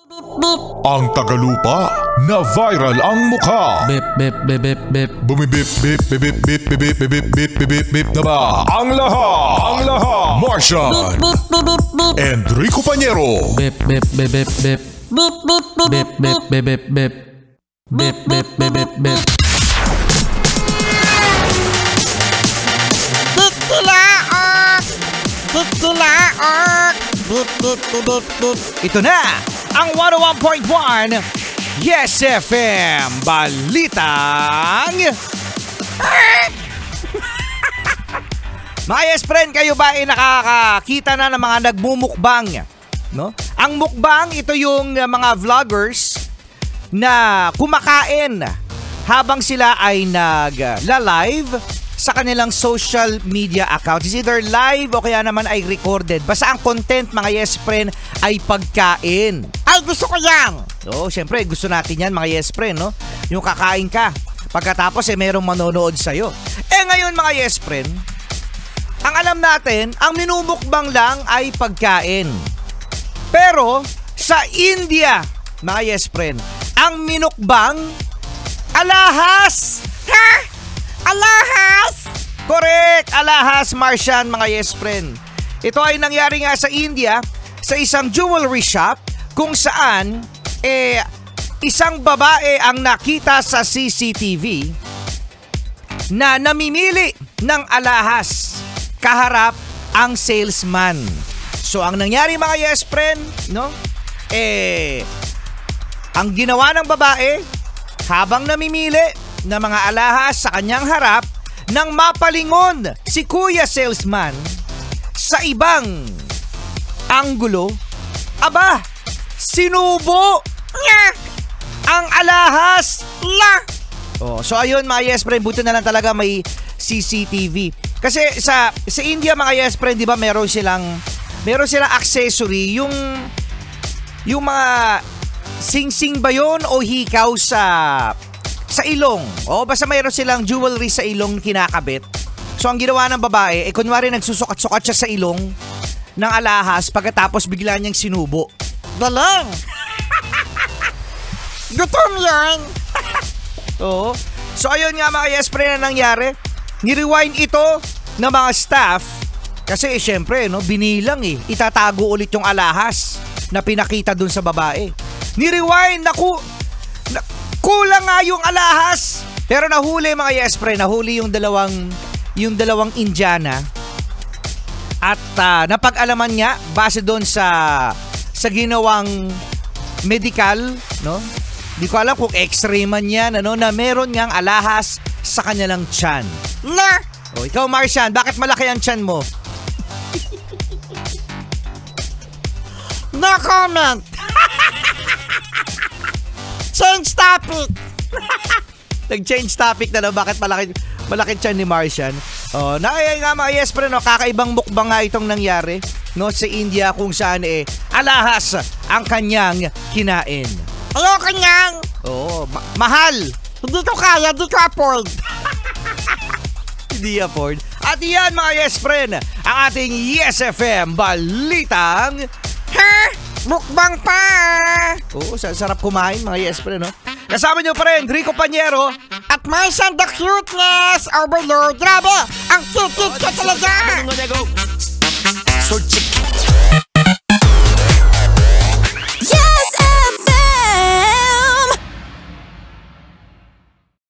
Ang tagalupa na viral ang mukha. Bip, bip, bip, bip, bip. Bumibip, bip, bip, bip, bip, bip, bip, bip, bip, bip, bip na ba? Ang lahat. Martian. Enrico Pañero. Bip, bip, bip, bip, bip. Bip, bip, bip, bip, bip, bip, bip. Bip, bip, bip, bip, bip. Ito na ang 101.1 Yes FM Balitang Mga yes friend, kayo ba ay nakakakita na ng mga nagmumukbang? No? Ang mukbang, ito yung mga vloggers na kumakain habang sila ay nag-live sa kanilang social media account. It's either live o kaya naman ay recorded. Basta ang content, mga yes friend, ay pagkain. Ay, gusto ko yan! So, syempre, gusto natin yan, mga yes friend, no? Yung kakain ka. Pagkatapos, merong manonood sa'yo. Ngayon, mga yes friend, ang alam natin, ang minumukbang lang ay pagkain. Pero, sa India, mga yes friend, ang minukbang, alahas! Ha? Alahas! Correct! Alahas, Martian, mga yes friend. Ito ay nangyari nga sa India, sa isang jewelry shop, kung saan, isang babae ang nakita sa CCTV na namimili ng alahas kaharap ang salesman. So, ang nangyari, mga yes friend, no? Ang ginawa ng babae, habang namimili ng mga alahas sa kanyang harap, nang mapalingon si Kuya Salesman sa ibang anggulo, aba, sinubo niya ang alahas. So ayun, mga yes friend, buti na lang talaga may CCTV. Kasi sa India, mga yes friend, di ba, meron silang accessory, yung mga sing-sing ba yun o hikaw sa ilong. O basta mayroon silang jewelry sa ilong kinakabit. So ang ginawa ng babae, kunwari nagsusukat-sukat siya sa ilong ng alahas, pagkatapos bigla niyang sinubo. Galing! Gutom yan! Oo. So ayun nga, mga yes friend, na nangyari. Nirewind ito ng mga staff kasi syempre, no, binilang itatago ulit yung alahas na pinakita dun sa babae. Nirewind, kulang nga yung alahas. Pero nahuli, mga yes friend, nahuli yung dalawang Indiana. At napag-alaman nga base doon sa ginawang medical, no? Di ko alam kung x-ray man yan, ano, na meron ngang alahas sa kanilang tiyan. O ikaw, Martian, bakit malaki ang tiyan mo? No comment. Change topic. Nag-change topic na, no? Bakit malaki tiyan ni Martian? Nakaya nga, mga yes friend, no? Kakaibang mukbang nga itong nangyari, no, sa India, kung saan alahas ang kanyang kinain. Ayoko niyang. Mahal. Hindi ko kaya, hindi ko afford. Hindi afford. At yan, mga yes friend, ang ating Yes FM Balitang mukbang pa. Sarap kumain, mga yes friend, no? Kasama nyo pa rin, Rico Pañero at Martian the Cuteness Overload. Grabe, ang cute-cute ka talaga.